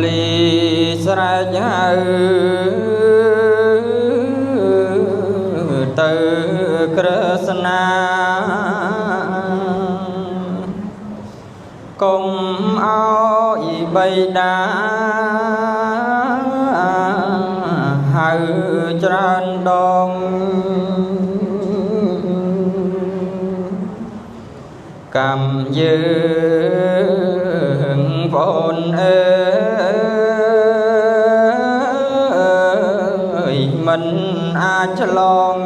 លីស្រែកហៅទៅក្រស្នាកុំអោយបៃតាហៅច្រើនដងកម្មយើងបងអើយមិនអាចឆ្លង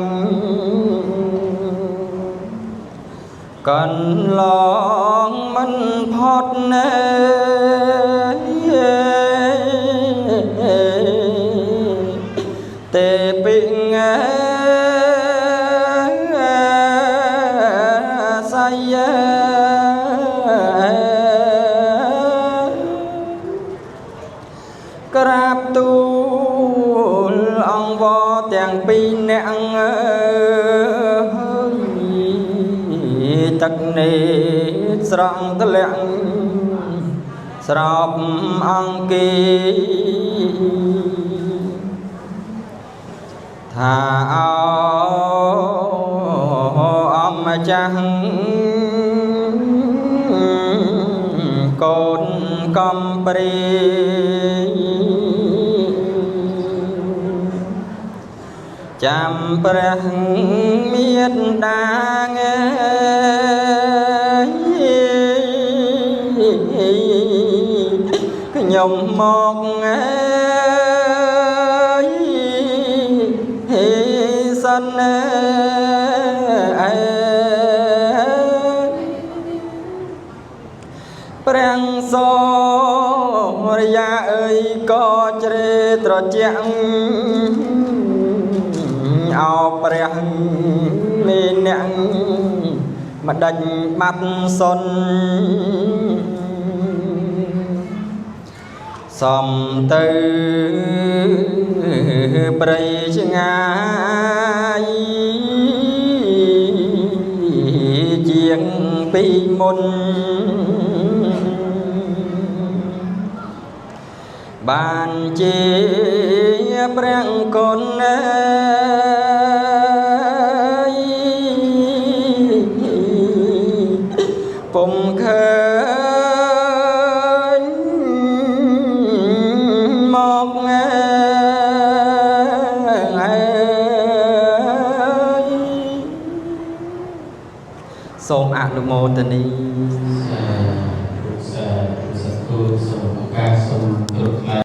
កន្លងមិនផុតណែទេពីងសាយក្រាបទូលអង្គវទាំងពីរអ្នកទឹកនេះស្រង់ធ្លាក់ស្រោបអង្គីថាអោអម្ចាស់កូនកំព្រីចាំព្រះមានដាងខ្ញុំមកសិនព្រះសូរយាអើយក៏ជ្រេត្រជាក់អោព្រះមេអ្នកម្ដេចបាត់សុនសំទៅព្រៃឆ្ងាយជាងពីមុនបានជាព្រះគុណពុំឃើញមកសូមអនុមោទនា